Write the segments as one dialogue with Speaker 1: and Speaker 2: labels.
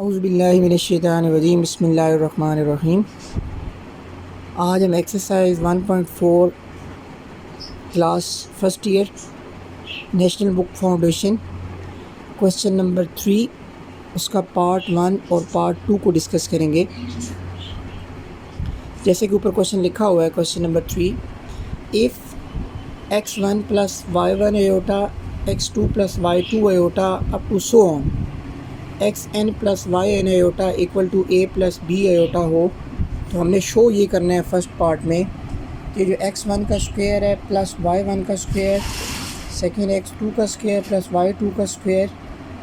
Speaker 1: औज़ुबिल्लाहिमिनश्शैतानिर्रजीम बिस्मिल्लाहिर्रहमानिर्रहीम। आज हम exercise 1.4 class first year national book foundation question number 3 उसका पार्ट 1 और पार्ट 2 को डिस्कस करेंगे। जैसे कि ऊपर क्वेश्चन लिखा हुआ है, question number 3, if x1 plus y1 iota x2 plus y2 iota up to so on xn plus yn iota equal to a plus b iota हो, तो हमने शो ये करना है फर्स्ट पार्ट में कि जो x1 का स्क्वायर है प्लस y1 का स्क्वायर, सेकेंड x2 का स्क्वायर प्लस y2 का square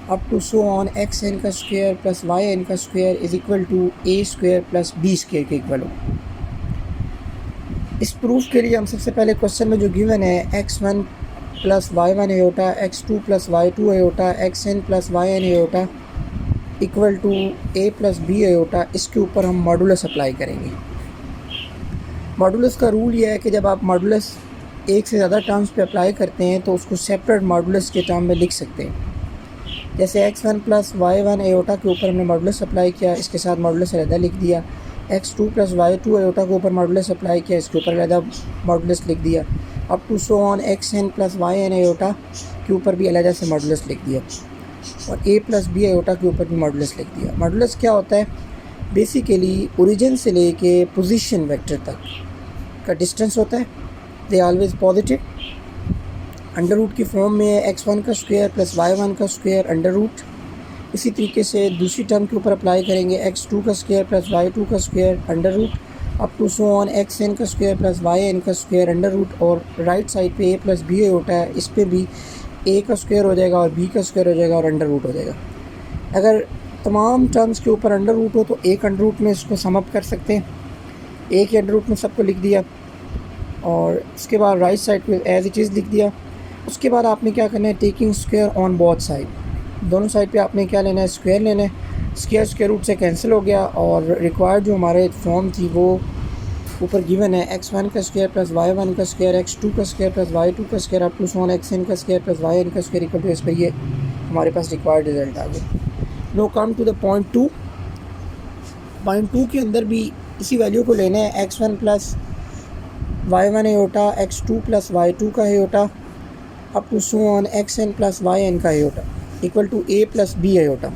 Speaker 1: up to so on xn का स्क्वायर प्लस yn का square is equal to a square plus b square के इक्वल हो। इस प्रूफ के लिए हम सबसे पहले क्वेश्चन में जो गिवन है x1 plus y1 iota x2 plus y2 iota xn plus yn iota equal to a plus b iota, इसके ऊपर हम मॉडुलस अप्लाई करेंगे। मॉडुलस का रूल ये है कि जब आप मॉडुलस एक से ज़्यादा टर्म्स पे अप्लाई करते हैं तो उसको सेपरेट मॉडुलस के टर्म में लिख सकते हैं। जैसे x1 प्लस y1 आयोटा के ऊपर हमने मॉडुलस अप्लाई किया, इसके साथ मॉडुलस अलहदा लिख दिया। x2 प्लस y2 आयोटा के ऊपर मॉडुलस अप्लाई किया, इसके ऊपर अलहदा मॉडुलस लिख दिया। Up to so on xn plus yn iota के ऊपर भी अलहदा से मॉडुलस लिख दिया और a प्लस b आयोटा के ऊपर भी मॉडुलस लिख दिया। मॉडुलस क्या होता है? बेसिकली ओरिजिन से लेके पोजीशन वेक्टर तक का डिस्टेंस होता है। They always positive. Under root की फॉर्म में है x1 का स्क्वायर प्लस y1 का स्क्वायर अंडर रूट। इसी तरीके से दूसरी टर्म के ऊपर अप्लाई करेंगे x2 का स्क्वायर प्लस y2 का square under root up to so on xn का स्क्वायर प्लस yn का स्क्वायर अंडर रूट। और राइट साइड पे a प्लस b होता है, इस पर भी a का स्क्वायर हो जाएगा और b का स्क्वायर हो जाएगा और अंडर रूट हो जाएगा। अगर तमाम टर्म्स के ऊपर अंडर रूट हो तो एक अंडर रूट में इसको सम अप कर सकते हैं, एक ही अंडर रूट में सबको लिख दिया और उसके बाद राइट साइड पे एज इट इज़ लिख दिया। उसके बाद आपने क्या करना है, taking square on both side, दोनों साइड पे आपने क्या लेना है, स्क्वायर लेना है। स्क्वायर रूट से कैंसिल हो गया और रिक्वायर्ड जो हमारे फॉर्म थी वो ऊपर गिवन है x1 का स्क्वायर प्लस y1 का स्क्वायर x2 का स्क्वायर प्लस y2 का square up to so on xn का स्क्वायर प्लस yn का स्क्वायर इक्वल टू, इस पर ये हमारे पास रिक्वायर्ड रिजल्ट आ गया। Now come to the point 2। Point 2 के अंदर भी इसी वैल्यू को लेना है, x1 plus y1 iota x2 plus y2 का iota up to so on xn plus yn का iota equal to a plus b iota.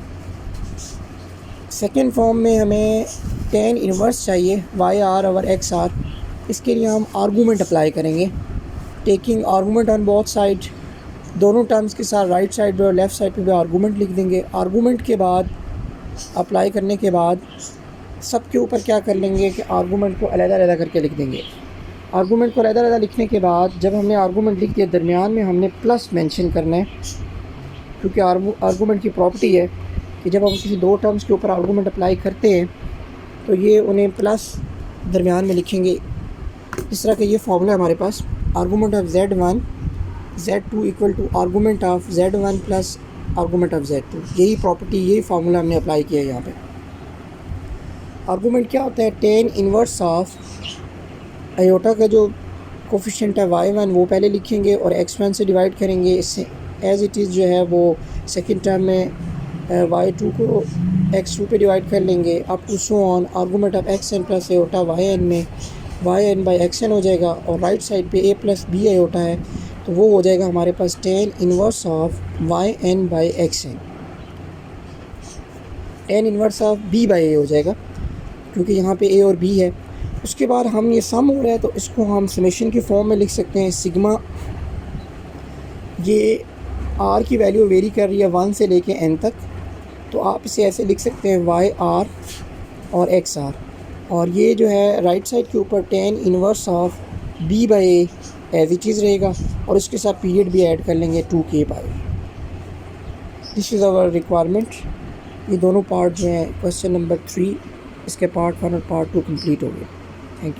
Speaker 1: Second form में हमें tan इन्वर्स चाहिए yr ओवर xr। इसके लिए हम आर्गूमेंट अप्लाई करेंगे, taking argument on both side, दोनों टर्म्स के साथ राइट साइड और लेफ़्ट साइड पे भी आर्गूमेंट लिख देंगे। आर्गूमेंट के बाद अप्लाई करने के बाद सब के ऊपर क्या कर लेंगे कि आर्गूमेंट को अलग-अलग करके लिख देंगे। आर्गूमेंट को अलग-अलग लिखने के बाद जब हमने आर्गूमेंट लिख दिया, दरमियान में हमने प्लस मेंशन करना है, क्योंकि आर्गूमेंट की प्रॉपर्टी है कि जब हम किसी दो टर्म्स के ऊपर आर्गूमेंट अप्लाई करते हैं तो ये उन्हें प्लस दरमियान में लिखेंगे। इस तरह का ये फार्मूला है हमारे पास, argument of z1 z2 equal to argument of z1 plus argument of z2। यही प्रॉपर्टी, यही फार्मूला हमने अप्लाई किया है यहाँ पे। आर्गूमेंट क्या होता है, tan इन्वर्स ऑफ आयोटा का जो कोफिशिएंट है y1 वो पहले लिखेंगे और x1 से डिवाइड करेंगे। इससे एज इट इज़ जो है वो सेकेंड टर्म में y2 को x2 पे डिवाइड कर लेंगे up to so on argument of xn plus iota yn में yn बाई xn हो जाएगा और राइट साइड पे a प्लस b आयोटा है तो वो हो जाएगा हमारे पास tan inverse of yn by xn। tan inverse of b by a हो जाएगा क्योंकि यहाँ पे a और b है। उसके बाद हम ये सम हो रहा है तो इसको हम समेशन की फॉर्म में लिख सकते हैं। सिग्मा, ये r की वैल्यू वेरी कर रही है 1 से लेके n तक, तो आप इसे ऐसे लिख सकते हैं yr और xr। और ये जो है राइट साइड के ऊपर tan inverse of b by a as it is रहेगा और उसके साथ पीरियड भी ऐड कर लेंगे 2k by. This is our requirement. ये दोनों पार्ट जो हैं क्वेश्चन नंबर 3, इसके पार्ट 1 और पार्ट 2 कंप्लीट हो गए। Thank you.